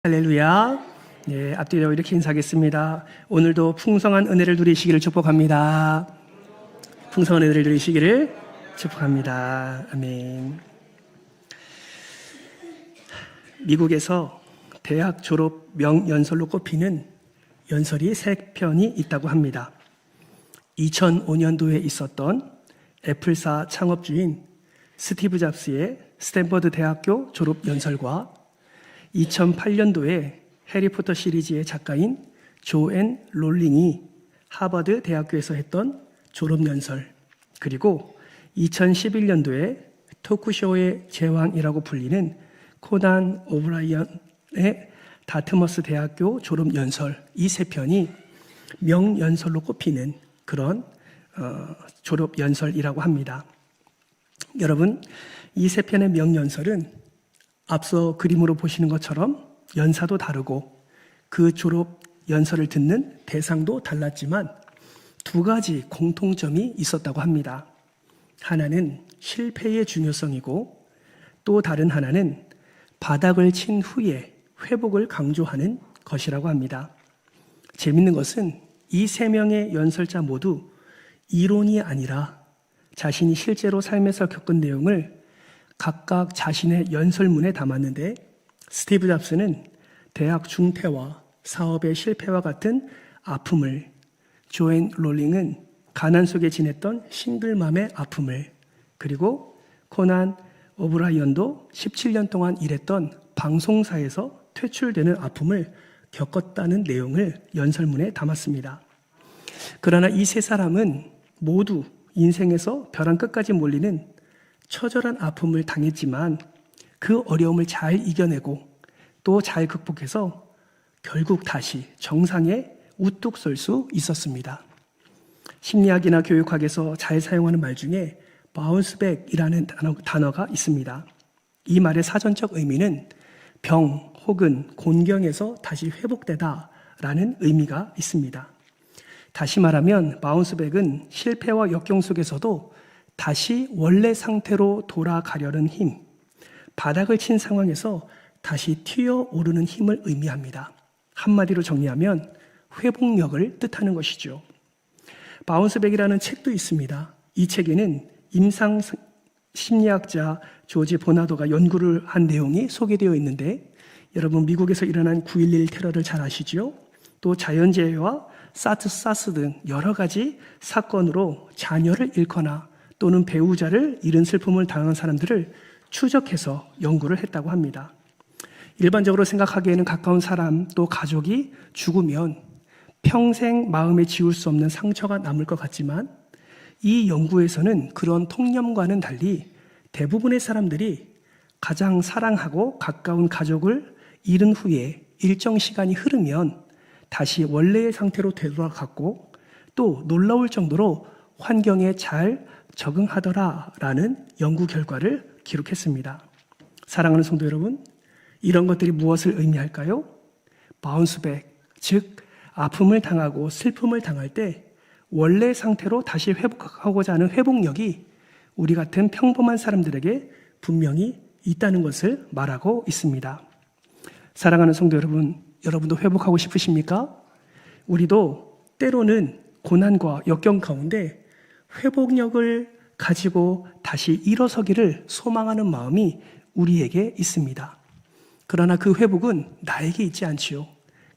할렐루야. 네, 앞뒤로 이렇게 인사하겠습니다. 오늘도 풍성한 은혜를 누리시기를 축복합니다. 풍성한 은혜를 누리시기를 축복합니다. 아멘. 미국에서 대학 졸업 명연설로 꼽히는 연설이 3편이 있다고 합니다. 2005년도에 있었던 애플사 창업주인 스티브 잡스의 스탠퍼드 대학교 졸업 연설과 2008년도에 해리포터 시리즈의 작가인 조앤 롤링이 하버드 대학교에서 했던 졸업 연설, 그리고 2011년도에 토크쇼의 제왕이라고 불리는 코난 오브라이언의 다트머스 대학교 졸업 연설, 이 3편이 명연설로 꼽히는 그런 졸업 연설이라고 합니다. 여러분, 이 3편의 명연설은 앞서 그림으로 보시는 것처럼 연사도 다르고 그 졸업 연설을 듣는 대상도 달랐지만 2가지 공통점이 있었다고 합니다. 하나는 실패의 중요성이고 또 다른 하나는 바닥을 친 후에 회복을 강조하는 것이라고 합니다. 재밌는 것은 이 3명의 연설자 모두 이론이 아니라 자신이 실제로 삶에서 겪은 내용을 각각 자신의 연설문에 담았는데, 스티브 잡스는 대학 중퇴와 사업의 실패와 같은 아픔을, 조앤 롤링은 가난 속에 지냈던 싱글맘의 아픔을, 그리고 코난 오브라이언도 17년 동안 일했던 방송사에서 퇴출되는 아픔을 겪었다는 내용을 연설문에 담았습니다. 그러나 이 3사람은 모두 인생에서 벼랑 끝까지 몰리는 처절한 아픔을 당했지만 그 어려움을 잘 이겨내고 또 잘 극복해서 결국 다시 정상에 우뚝 설 수 있었습니다. 심리학이나 교육학에서 잘 사용하는 말 중에 바운스백이라는 단어가 있습니다. 이 말의 사전적 의미는 병 혹은 곤경에서 다시 회복되다라는 의미가 있습니다. 다시 말하면 바운스백은 실패와 역경 속에서도 다시 원래 상태로 돌아가려는 힘, 바닥을 친 상황에서 다시 튀어오르는 힘을 의미합니다. 한마디로 정리하면 회복력을 뜻하는 것이죠. 바운스백이라는 책도 있습니다. 이 책에는 임상 심리학자 조지 보나도가 연구를 한 내용이 소개되어 있는데, 여러분 미국에서 일어난 9.11 테러를 잘 아시죠? 또 자연재해와 사스 등 여러 가지 사건으로 자녀를 잃거나 또는 배우자를 잃은 슬픔을 당한 사람들을 추적해서 연구를 했다고 합니다. 일반적으로 생각하기에는 가까운 사람 또 가족이 죽으면 평생 마음에 지울 수 없는 상처가 남을 것 같지만, 이 연구에서는 그런 통념과는 달리 대부분의 사람들이 가장 사랑하고 가까운 가족을 잃은 후에 일정 시간이 흐르면 다시 원래의 상태로 되돌아갔고 또 놀라울 정도로 환경에 잘 적응하더라라는 연구 결과를 기록했습니다. 사랑하는 성도 여러분, 이런 것들이 무엇을 의미할까요? 바운스백, 즉 아픔을 당하고 슬픔을 당할 때 원래 상태로 다시 회복하고자 하는 회복력이 우리 같은 평범한 사람들에게 분명히 있다는 것을 말하고 있습니다. 사랑하는 성도 여러분, 여러분도 회복하고 싶으십니까? 우리도 때로는 고난과 역경 가운데 회복력을 가지고 다시 일어서기를 소망하는 마음이 우리에게 있습니다. 그러나 그 회복은 나에게 있지 않지요.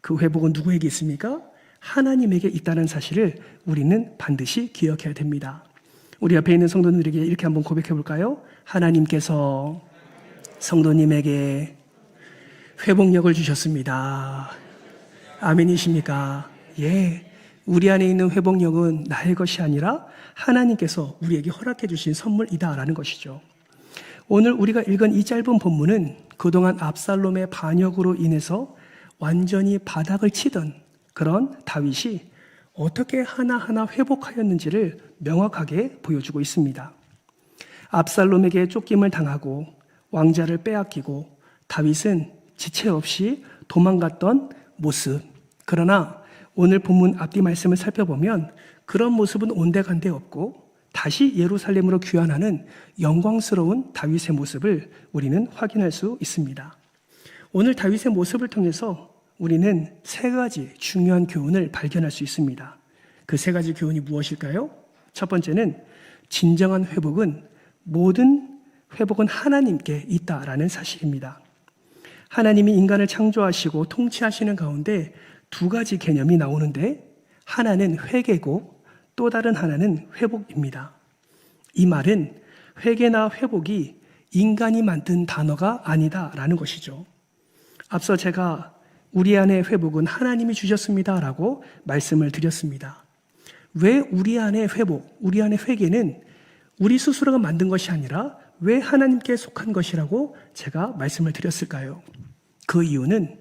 그 회복은 누구에게 있습니까? 하나님에게 있다는 사실을 우리는 반드시 기억해야 됩니다. 우리 앞에 있는 성도님들에게 이렇게 한번 고백해 볼까요? 하나님께서 성도님에게 회복력을 주셨습니다. 아멘이십니까? 예. 우리 안에 있는 회복력은 나의 것이 아니라 하나님께서 우리에게 허락해 주신 선물이다라는 것이죠. 오늘 우리가 읽은 이 짧은 본문은 그동안 압살롬의 반역으로 인해서 완전히 바닥을 치던 그런 다윗이 어떻게 하나하나 회복하였는지를 명확하게 보여주고 있습니다. 압살롬에게 쫓김을 당하고 왕자를 빼앗기고 다윗은 지체 없이 도망갔던 모습. 그러나 오늘 본문 앞뒤 말씀을 살펴보면 그런 모습은 온데간데 없고 다시 예루살렘으로 귀환하는 영광스러운 다윗의 모습을 우리는 확인할 수 있습니다. 오늘 다윗의 모습을 통해서 우리는 세 가지 중요한 교훈을 발견할 수 있습니다. 그 세 가지 교훈이 무엇일까요? 첫 번째는 진정한 회복은 모든 회복은 하나님께 있다라는 사실입니다. 하나님이 인간을 창조하시고 통치하시는 가운데 두 가지 개념이 나오는데 하나는 회개고 또 다른 하나는 회복입니다. 이 말은 회개나 회복이 인간이 만든 단어가 아니다라는 것이죠. 앞서 제가 우리 안의 회복은 하나님이 주셨습니다라고 말씀을 드렸습니다. 왜 우리 안의 회복, 우리 안의 회개는 우리 스스로가 만든 것이 아니라 왜 하나님께 속한 것이라고 제가 말씀을 드렸을까요? 그 이유는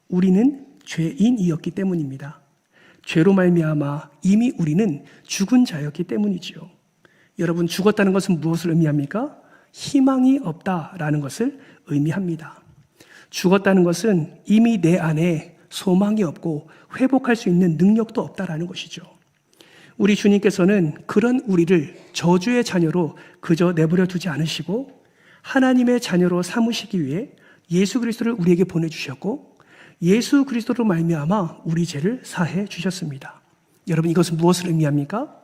우리는 죄인이었기 때문입니다. 죄로 말미암아 이미 우리는 죽은 자였기 때문이지요. 여러분, 죽었다는 것은 무엇을 의미합니까? 희망이 없다라는 것을 의미합니다. 죽었다는 것은 이미 내 안에 소망이 없고 회복할 수 있는 능력도 없다라는 것이죠. 우리 주님께서는 그런 우리를 저주의 자녀로 그저 내버려 두지 않으시고 하나님의 자녀로 삼으시기 위해 예수 그리스도를 우리에게 보내주셨고 예수 그리스도로 말미암아 우리 죄를 사해 주셨습니다. 여러분, 이것은 무엇을 의미합니까?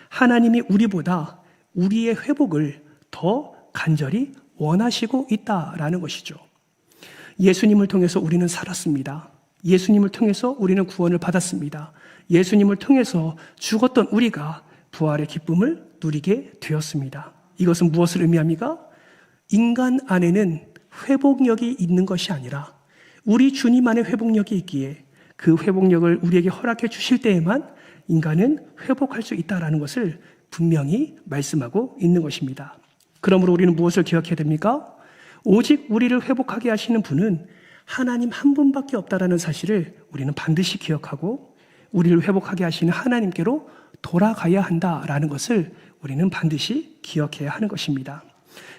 하나님이 우리보다 우리의 회복을 더 간절히 원하시고 있다라는 것이죠. 예수님을 통해서 우리는 살았습니다. 예수님을 통해서 우리는 구원을 받았습니다. 예수님을 통해서 죽었던 우리가 부활의 기쁨을 누리게 되었습니다. 이것은 무엇을 의미합니까? 인간 안에는 회복력이 있는 것이 아니라 우리 주님 안에 회복력이 있기에 그 회복력을 우리에게 허락해 주실 때에만 인간은 회복할 수 있다는 것을 분명히 말씀하고 있는 것입니다. 그러므로 우리는 무엇을 기억해야 됩니까? 오직 우리를 회복하게 하시는 분은 하나님 한 분밖에 없다는 사실을 우리는 반드시 기억하고 우리를 회복하게 하시는 하나님께로 돌아가야 한다라는 것을 우리는 반드시 기억해야 하는 것입니다.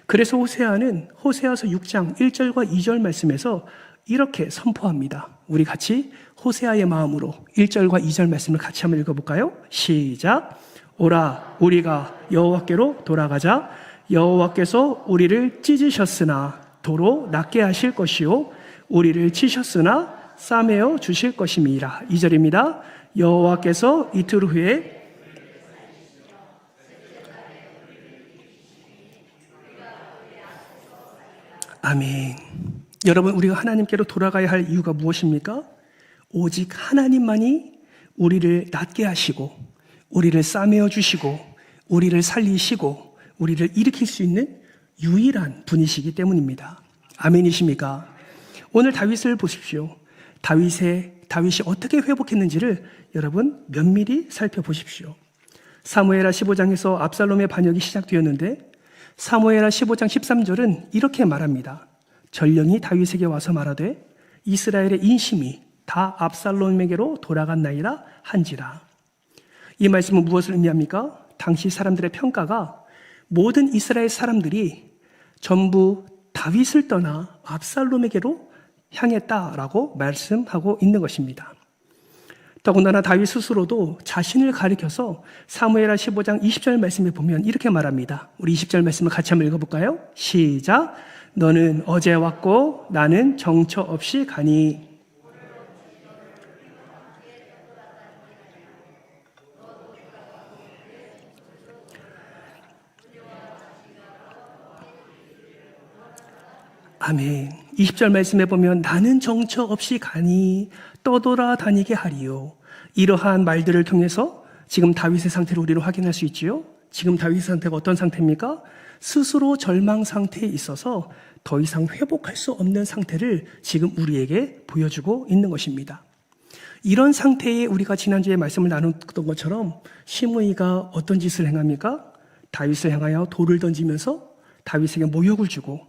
그래서 호세아는 호세아서 6장 1절과 2절 말씀에서 이렇게 선포합니다. 우리 같이 호세아의 마음으로 1절과 2절 말씀을 같이 한번 읽어볼까요? 시작. 오라, 우리가 여호와께로 돌아가자. 여호와께서 우리를 찢으셨으나 도로 낫게 하실 것이요 우리를 치셨으나 싸매어 주실 것임이라. 2절입니다. 여호와께서 이틀 후에 아멘. 여러분, 우리가 하나님께로 돌아가야 할 이유가 무엇입니까? 오직 하나님만이 우리를 낫게 하시고 우리를 싸매어 주시고 우리를 살리시고 우리를 일으킬 수 있는 유일한 분이시기 때문입니다. 아멘이십니까? 오늘 다윗을 보십시오. 다윗이 어떻게 회복했는지를 여러분 면밀히 살펴보십시오. 사무엘하 15장에서 압살롬의 반역이 시작되었는데 사무엘하 15장 13절은 이렇게 말합니다. 전령이 다윗에게 와서 말하되 이스라엘의 인심이 다 압살롬에게로 돌아갔나이다 한지라. 이 말씀은 무엇을 의미합니까? 당시 사람들의 평가가 모든 이스라엘 사람들이 전부 다윗을 떠나 압살롬에게로 향했다라고 말씀하고 있는 것입니다. 더군다나 다윗 스스로도 자신을 가리켜서 사무엘하 15장 20절 말씀에 보면 이렇게 말합니다. 우리 20절 말씀을 같이 한번 읽어볼까요? 시작. 너는 어제 왔고 나는 정처 없이 가니. 아멘. 20절 말씀에 보면 나는 정처 없이 가니 떠돌아다니게 하리요. 이러한 말들을 통해서 지금 다윗의 상태를 우리는 확인할 수 있지요. 지금 다윗의 상태가 어떤 상태입니까? 스스로 절망 상태에 있어서 더 이상 회복할 수 없는 상태를 지금 우리에게 보여주고 있는 것입니다. 이런 상태에 우리가 지난주에 말씀을 나눴던 것처럼 시므이가 어떤 짓을 행합니까? 다윗을 향하여 돌을 던지면서 다윗에게 모욕을 주고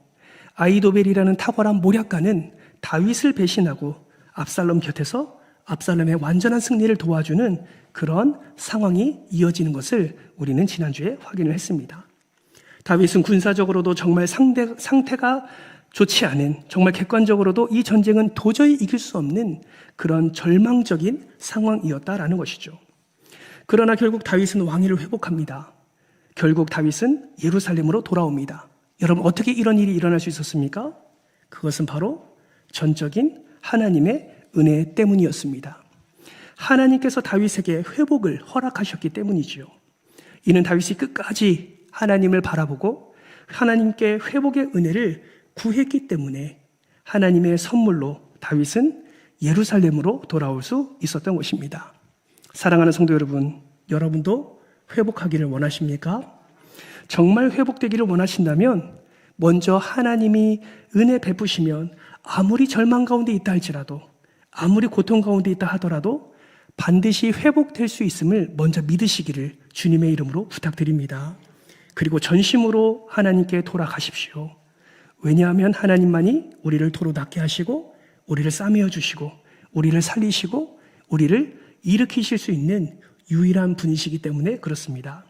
아이도벨이라는 탁월한 모략가는 다윗을 배신하고 압살롬 곁에서 압살롬의 완전한 승리를 도와주는 그런 상황이 이어지는 것을 우리는 지난주에 확인을 했습니다. 다윗은 군사적으로도 정말 상태가 좋지 않은, 정말 객관적으로도 이 전쟁은 도저히 이길 수 없는 그런 절망적인 상황이었다라는 것이죠. 그러나 결국 다윗은 왕위를 회복합니다. 결국 다윗은 예루살렘으로 돌아옵니다. 여러분, 어떻게 이런 일이 일어날 수 있었습니까? 그것은 바로 전적인 하나님의 은혜 때문이었습니다. 하나님께서 다윗에게 회복을 허락하셨기 때문이지요. 이는 다윗이 끝까지 하나님을 바라보고 하나님께 회복의 은혜를 구했기 때문에 하나님의 선물로 다윗은 예루살렘으로 돌아올 수 있었던 것입니다. 사랑하는 성도 여러분, 여러분도 회복하기를 원하십니까? 정말 회복되기를 원하신다면 먼저 하나님이 은혜 베푸시면 아무리 절망 가운데 있다 할지라도, 아무리 고통 가운데 있다 하더라도 반드시 회복될 수 있음을 먼저 믿으시기를 주님의 이름으로 부탁드립니다. 그리고 전심으로 하나님께 돌아가십시오. 왜냐하면 하나님만이 우리를 도로 낫게 하시고 우리를 싸매어 주시고 우리를 살리시고 우리를 일으키실 수 있는 유일한 분이시기 때문에 그렇습니다.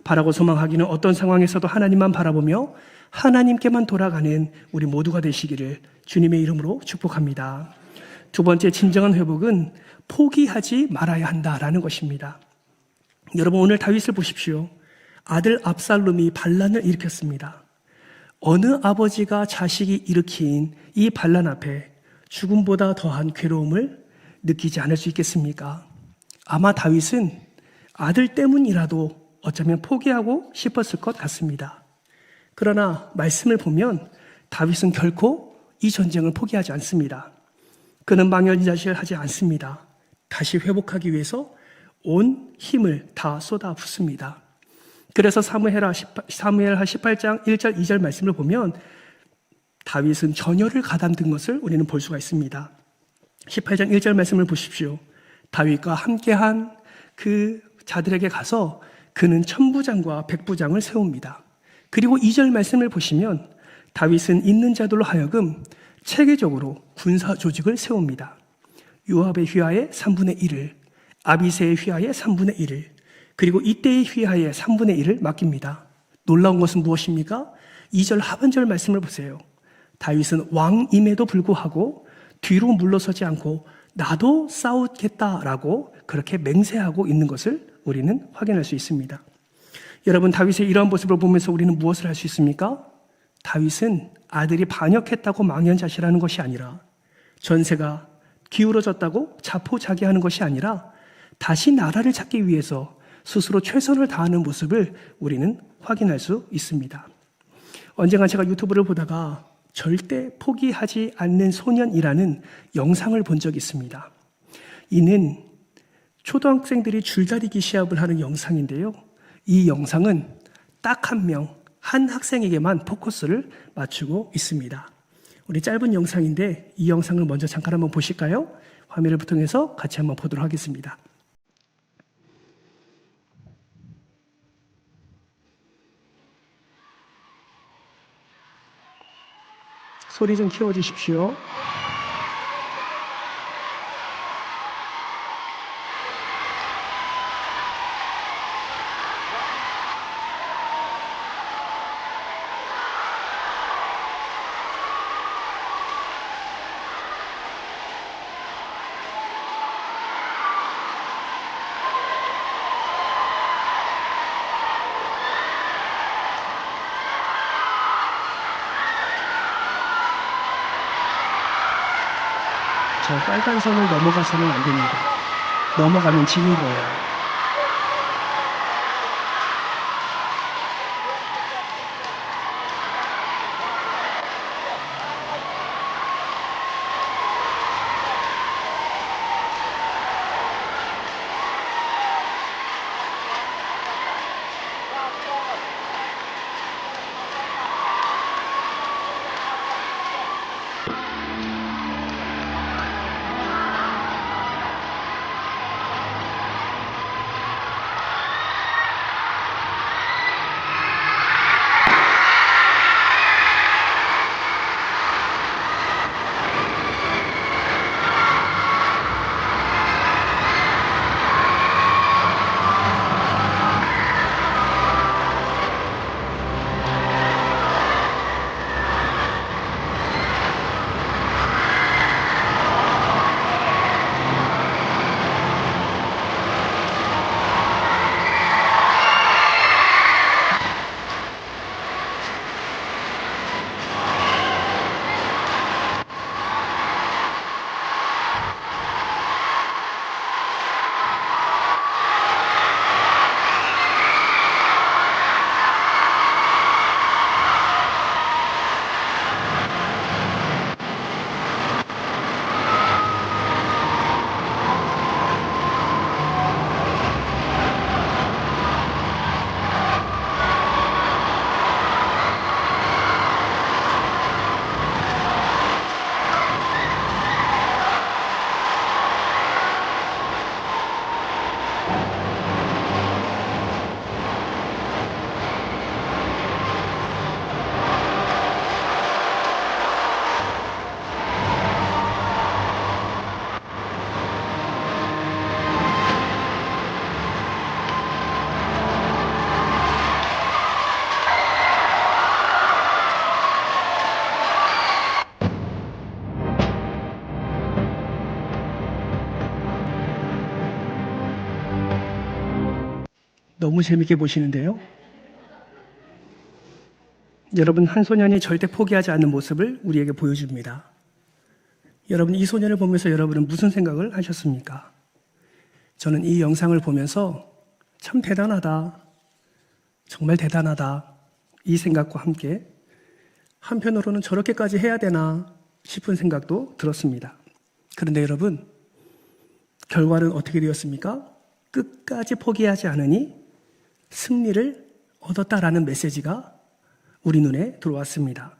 바라고 소망하기는 어떤 상황에서도 하나님만 바라보며 하나님께만 돌아가는 우리 모두가 되시기를 주님의 이름으로 축복합니다. 두 번째, 진정한 회복은 포기하지 말아야 한다라는 것입니다. 여러분, 오늘 다윗을 보십시오. 아들 압살롬이 반란을 일으켰습니다. 어느 아버지가 자식이 일으킨 이 반란 앞에 죽음보다 더한 괴로움을 느끼지 않을 수 있겠습니까? 아마 다윗은 아들 때문이라도 어쩌면 포기하고 싶었을 것 같습니다. 그러나 말씀을 보면 다윗은 결코 이 전쟁을 포기하지 않습니다. 그는 망연자실을 하지 않습니다. 다시 회복하기 위해서 온 힘을 다 쏟아붓습니다. 그래서 사무엘하 18장 1절 2절 말씀을 보면 다윗은 전열을 가담든 것을 우리는 볼 수가 있습니다. 18장 1절 말씀을 보십시오. 다윗과 함께한 그 자들에게 가서 그는 천부장과 백부장을 세웁니다. 그리고 2절 말씀을 보시면 다윗은 있는 자들로 하여금 체계적으로 군사 조직을 세웁니다. 요압의 휘하의 3분의 1을, 아비새의 휘하의 3분의 1을, 그리고 이때의 휘하의 3분의 1을 맡깁니다. 놀라운 것은 무엇입니까? 2절 하반절 말씀을 보세요. 다윗은 왕임에도 불구하고 뒤로 물러서지 않고 나도 싸우겠다라고 그렇게 맹세하고 있는 것을 우리는 확인할 수 있습니다. 여러분, 다윗의 이러한 모습을 보면서 우리는 무엇을 할 수 있습니까? 다윗은 아들이 반역했다고 망연자실하는 것이 아니라, 전세가 기울어졌다고 자포자기하는 것이 아니라 다시 나라를 찾기 위해서 스스로 최선을 다하는 모습을 우리는 확인할 수 있습니다. 언젠가 제가 유튜브를 보다가 절대 포기하지 않는 소년이라는 영상을 본 적이 있습니다. 이는 초등학생들이 줄다리기 시합을 하는 영상인데요. 이 영상은 딱 한 학생에게만 포커스를 맞추고 있습니다. 우리 짧은 영상인데 이 영상을 먼저 잠깐 한번 보실까요? 화면을 통해서 같이 한번 보도록 하겠습니다. 소리 좀 키워주십시오. 저 빨간 선을 넘어가서는 안 됩니다. 넘어가면 지는 거예요. 너무 재밌게 보시는데요. 여러분, 한 소년이 절대 포기하지 않는 모습을 우리에게 보여줍니다. 여러분, 이 소년을 보면서 여러분은 무슨 생각을 하셨습니까? 저는 이 영상을 보면서 참 대단하다, 정말 대단하다, 이 생각과 함께 한편으로는 저렇게까지 해야 되나 싶은 생각도 들었습니다. 그런데 여러분, 결과는 어떻게 되었습니까? 끝까지 포기하지 않으니 승리를 얻었다라는 메시지가 우리 눈에 들어왔습니다.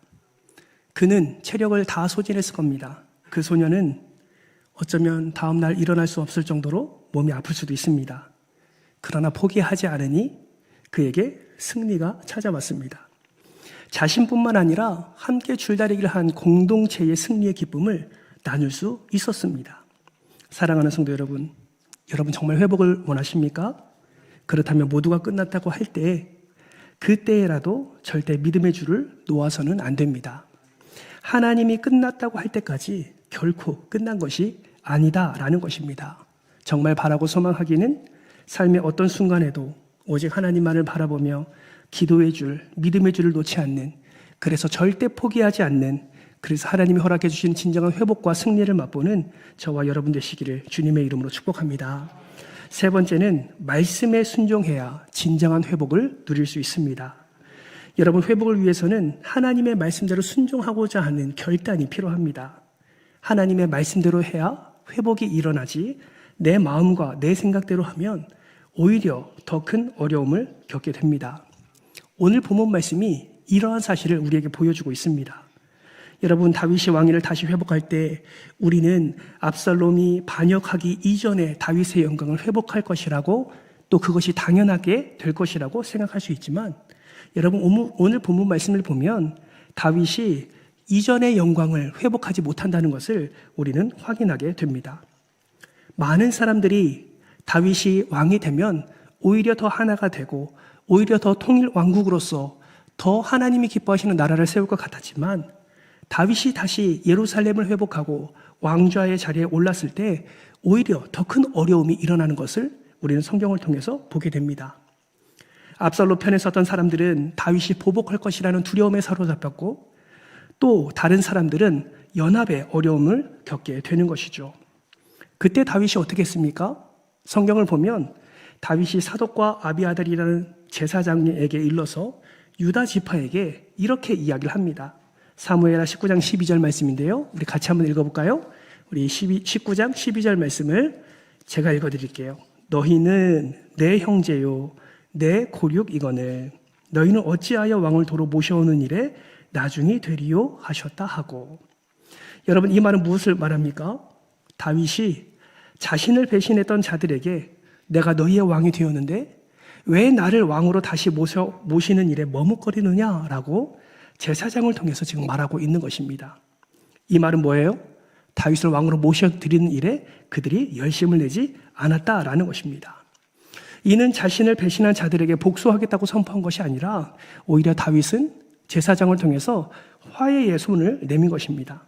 그는 체력을 다 소진했을 겁니다. 그 소년은 어쩌면 다음날 일어날 수 없을 정도로 몸이 아플 수도 있습니다. 그러나 포기하지 않으니 그에게 승리가 찾아왔습니다. 자신뿐만 아니라 함께 줄다리기를 한 공동체의 승리의 기쁨을 나눌 수 있었습니다. 사랑하는 성도 여러분, 여러분 정말 회복을 원하십니까? 그렇다면 모두가 끝났다고 할 때 그때라도 절대 믿음의 줄을 놓아서는 안 됩니다. 하나님이 끝났다고 할 때까지 결코 끝난 것이 아니다라는 것입니다. 정말 바라고 소망하기는 삶의 어떤 순간에도 오직 하나님만을 바라보며 기도의 줄, 믿음의 줄을 놓지 않는, 그래서 절대 포기하지 않는, 그래서 하나님이 허락해 주신 진정한 회복과 승리를 맛보는 저와 여러분 되시기를 주님의 이름으로 축복합니다. 세 번째는 말씀에 순종해야 진정한 회복을 누릴 수 있습니다. 여러분, 회복을 위해서는 하나님의 말씀대로 순종하고자 하는 결단이 필요합니다. 하나님의 말씀대로 해야 회복이 일어나지, 내 마음과 내 생각대로 하면 오히려 더 큰 어려움을 겪게 됩니다. 오늘 본문 말씀이 이러한 사실을 우리에게 보여주고 있습니다. 여러분, 다윗이 왕위를 다시 회복할 때 우리는 압살롬이 반역하기 이전에 다윗의 영광을 회복할 것이라고, 또 그것이 당연하게 될 것이라고 생각할 수 있지만, 여러분, 오늘 본문 말씀을 보면 다윗이 이전의 영광을 회복하지 못한다는 것을 우리는 확인하게 됩니다. 많은 사람들이 다윗이 왕이 되면 오히려 더 하나가 되고 오히려 더 통일 왕국으로서 더 하나님이 기뻐하시는 나라를 세울 것 같았지만, 다윗이 다시 예루살렘을 회복하고 왕좌의 자리에 올랐을 때 오히려 더 큰 어려움이 일어나는 것을 우리는 성경을 통해서 보게 됩니다. 압살롬 편에 섰던 사람들은 다윗이 보복할 것이라는 두려움에 사로잡혔고, 또 다른 사람들은 연합의 어려움을 겪게 되는 것이죠. 그때 다윗이 어떻게 했습니까? 성경을 보면 다윗이 사독과 아비아달이라는 제사장에게 일러서 유다 지파에게 이렇게 이야기를 합니다. 사무엘하 19장 12절 말씀인데요. 우리 같이 한번 읽어볼까요? 우리 19장 12절 말씀을 제가 읽어드릴게요. 너희는 내 형제요 내 고륙이거늘 너희는 어찌하여 왕을 도로 모셔오는 일에 나중이 되리요 하셨다 하고. 여러분, 이 말은 무엇을 말합니까? 다윗이 자신을 배신했던 자들에게 내가 너희의 왕이 되었는데 왜 나를 왕으로 다시 모시는 일에 머뭇거리느냐라고 제사장을 통해서 지금 말하고 있는 것입니다. 이 말은 뭐예요? 다윗을 왕으로 모셔드리는 일에 그들이 열심을 내지 않았다라는 것입니다. 이는 자신을 배신한 자들에게 복수하겠다고 선포한 것이 아니라 오히려 다윗은 제사장을 통해서 화해의 손을 내민 것입니다.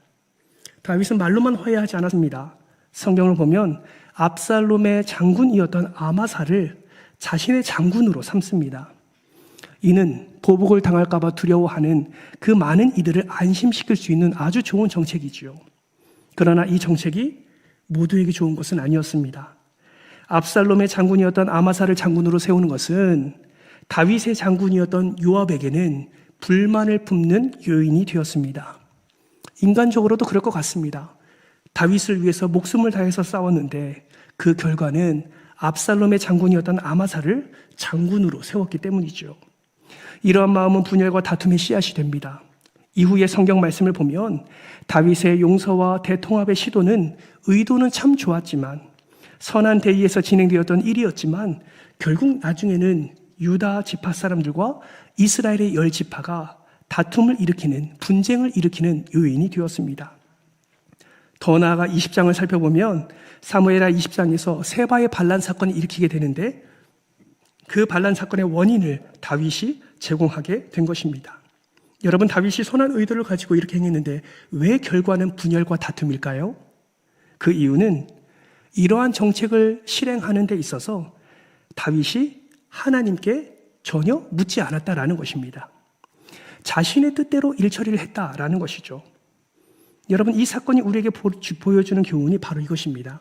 다윗은 말로만 화해하지 않았습니다. 성경을 보면 압살롬의 장군이었던 아마사를 자신의 장군으로 삼습니다. 이는 보복을 당할까 봐 두려워하는 그 많은 이들을 안심시킬 수 있는 아주 좋은 정책이지요. 그러나 이 정책이 모두에게 좋은 것은 아니었습니다. 압살롬의 장군이었던 아마사를 장군으로 세우는 것은 다윗의 장군이었던 요압에게는 불만을 품는 요인이 되었습니다. 인간적으로도 그럴 것 같습니다. 다윗을 위해서 목숨을 다해서 싸웠는데 그 결과는 압살롬의 장군이었던 아마사를 장군으로 세웠기 때문이죠. 이러한 마음은 분열과 다툼의 씨앗이 됩니다. 이후의 성경 말씀을 보면 다윗의 용서와 대통합의 시도는 의도는 참 좋았지만, 선한 대의에서 진행되었던 일이었지만 결국 나중에는 유다 지파 사람들과 이스라엘의 10지파가 다툼을 일으키는, 분쟁을 일으키는 요인이 되었습니다. 더 나아가 20장을 살펴보면 사무엘하 20장에서 세바의 반란 사건을 일으키게 되는데 그 반란 사건의 원인을 다윗이 제공하게 된 것입니다. 여러분, 다윗이 선한 의도를 가지고 이렇게 행했는데 왜 결과는 분열과 다툼일까요? 그 이유는 이러한 정책을 실행하는 데 있어서 다윗이 하나님께 전혀 묻지 않았다라는 것입니다. 자신의 뜻대로 일처리를 했다라는 것이죠. 여러분, 이 사건이 우리에게 보여주는 교훈이 바로 이것입니다.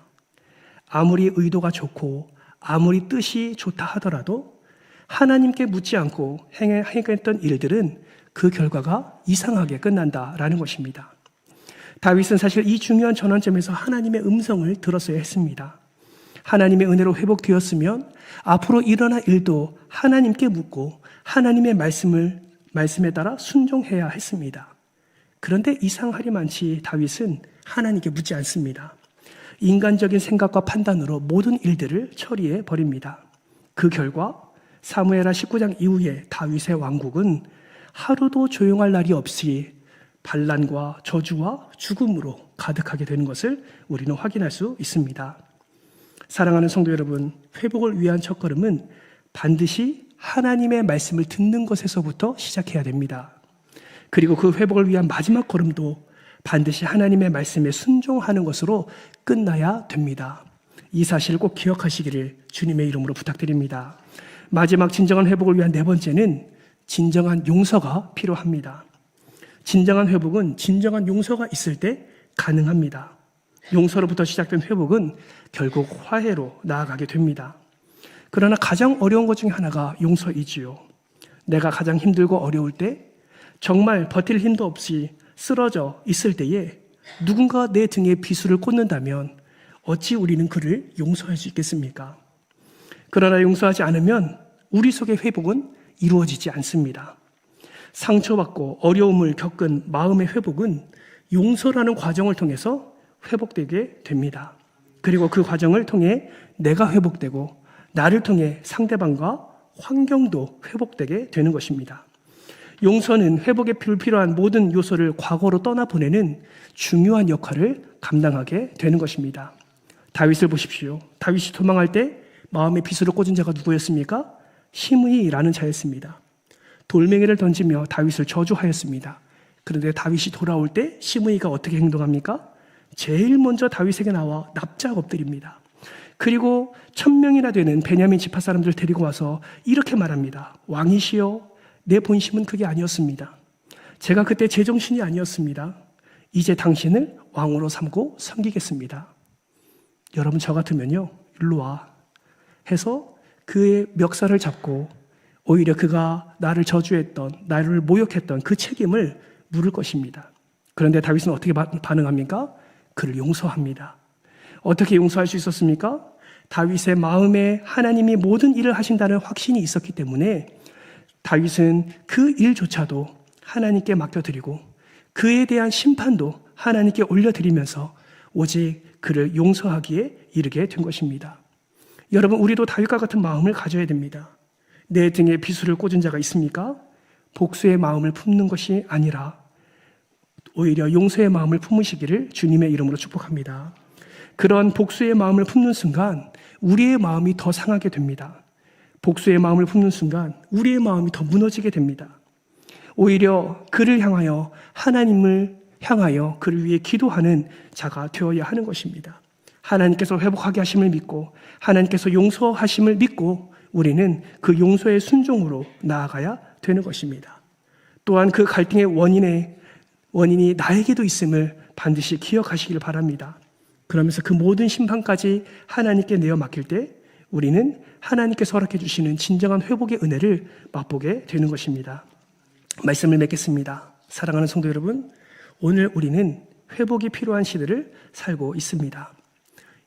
아무리 의도가 좋고 아무리 뜻이 좋다 하더라도 하나님께 묻지 않고 행했던 일들은 그 결과가 이상하게 끝난다라는 것입니다. 다윗은 사실 이 중요한 전환점에서 하나님의 음성을 들었어야 했습니다. 하나님의 은혜로 회복되었으면 앞으로 일어날 일도 하나님께 묻고 하나님의 말씀에 따라 순종해야 했습니다. 그런데 이상하리만치 다윗은 하나님께 묻지 않습니다. 인간적인 생각과 판단으로 모든 일들을 처리해 버립니다. 그 결과 사무엘하 19장 이후에 다윗의 왕국은 하루도 조용할 날이 없이 반란과 저주와 죽음으로 가득하게 되는 것을 우리는 확인할 수 있습니다. 사랑하는 성도 여러분, 회복을 위한 첫걸음은 반드시 하나님의 말씀을 듣는 것에서부터 시작해야 됩니다. 그리고 그 회복을 위한 마지막 걸음도 반드시 하나님의 말씀에 순종하는 것으로 끝나야 됩니다. 이 사실을 꼭 기억하시기를 주님의 이름으로 부탁드립니다. 마지막 진정한 회복을 위한 네 번째는 진정한 용서가 필요합니다. 진정한 회복은 진정한 용서가 있을 때 가능합니다. 용서로부터 시작된 회복은 결국 화해로 나아가게 됩니다. 그러나 가장 어려운 것 중에 하나가 용서이지요. 내가 가장 힘들고 어려울 때, 정말 버틸 힘도 없이 쓰러져 있을 때에 누군가 내 등에 비수를 꽂는다면 어찌 우리는 그를 용서할 수 있겠습니까? 그러나 용서하지 않으면 우리 속의 회복은 이루어지지 않습니다. 상처받고 어려움을 겪은 마음의 회복은 용서라는 과정을 통해서 회복되게 됩니다. 그리고 그 과정을 통해 내가 회복되고 나를 통해 상대방과 환경도 회복되게 되는 것입니다. 용서는 회복에 불필요한 모든 요소를 과거로 떠나보내는 중요한 역할을 감당하게 되는 것입니다. 다윗을 보십시오. 다윗이 도망할 때 마음에 비수를 꽂은 자가 누구였습니까? 시므이라는 자였습니다. 돌멩이를 던지며 다윗을 저주하였습니다. 그런데 다윗이 돌아올 때 시므이가 어떻게 행동합니까? 제일 먼저 다윗에게 나와 납작 엎드립니다. 그리고 1000명이나 되는 베냐민 지파 사람들을 데리고 와서 이렇게 말합니다. 왕이시여, 내 본심은 그게 아니었습니다. 제가 그때 제정신이 아니었습니다. 이제 당신을 왕으로 삼고 섬기겠습니다. 여러분, 저 같으면요, 일로 와 해서 그의 멱살을 잡고 오히려 그가 나를 저주했던, 나를 모욕했던 그 책임을 물을 것입니다. 그런데 다윗은 어떻게 반응합니까? 그를 용서합니다. 어떻게 용서할 수 있었습니까? 다윗의 마음에 하나님이 모든 일을 하신다는 확신이 있었기 때문에 다윗은 그 일조차도 하나님께 맡겨드리고 그에 대한 심판도 하나님께 올려드리면서 오직 그를 용서하기에 이르게 된 것입니다. 여러분, 우리도 다윗과 같은 마음을 가져야 됩니다. 내 등에 비수를 꽂은 자가 있습니까? 복수의 마음을 품는 것이 아니라 오히려 용서의 마음을 품으시기를 주님의 이름으로 축복합니다. 그런 복수의 마음을 품는 순간 우리의 마음이 더 상하게 됩니다. 복수의 마음을 품는 순간 우리의 마음이 더 무너지게 됩니다. 오히려 그를 향하여, 하나님을 향하여 그를 위해 기도하는 자가 되어야 하는 것입니다. 하나님께서 회복하게 하심을 믿고 하나님께서 용서하심을 믿고 우리는 그 용서의 순종으로 나아가야 되는 것입니다. 또한 그 갈등의 원인이 나에게도 있음을 반드시 기억하시길 바랍니다. 그러면서 그 모든 심판까지 하나님께 내어 맡길 때 우리는 하나님께서 허락해 주시는 진정한 회복의 은혜를 맛보게 되는 것입니다. 말씀을 맺겠습니다. 사랑하는 성도 여러분, 오늘 우리는 회복이 필요한 시대를 살고 있습니다.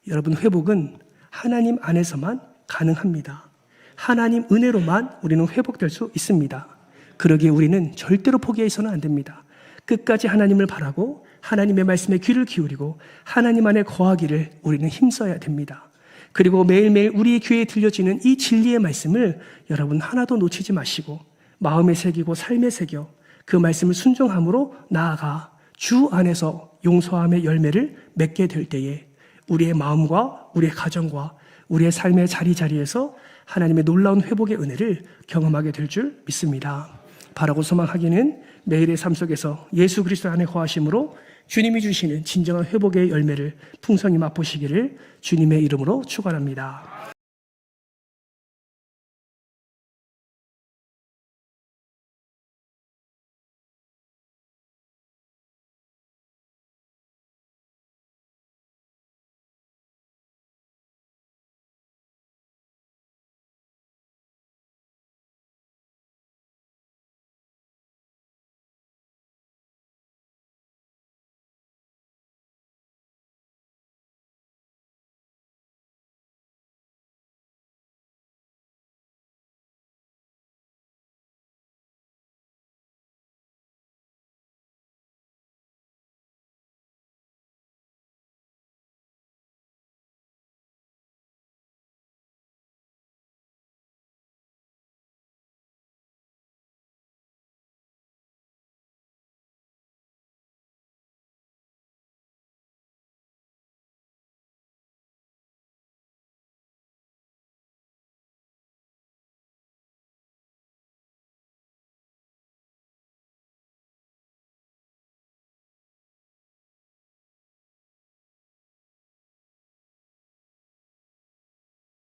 여러분, 회복은 하나님 안에서만 가능합니다. 하나님 은혜로만 우리는 회복될 수 있습니다. 그러기에 우리는 절대로 포기해서는 안 됩니다. 끝까지 하나님을 바라고 하나님의 말씀에 귀를 기울이고 하나님 안에 거하기를 우리는 힘써야 됩니다. 그리고 매일매일 우리의 귀에 들려지는 이 진리의 말씀을 여러분 하나도 놓치지 마시고 마음에 새기고 삶에 새겨 그 말씀을 순종함으로 나아가 주 안에서 용서함의 열매를 맺게 될 때에 우리의 마음과 우리의 가정과 우리의 삶의 자리자리에서 하나님의 놀라운 회복의 은혜를 경험하게 될 줄 믿습니다. 바라고 소망하기는 매일의 삶 속에서 예수 그리스도 안에 거하심으로 주님이 주시는 진정한 회복의 열매를 풍성히 맛보시기를 주님의 이름으로 축원합니다.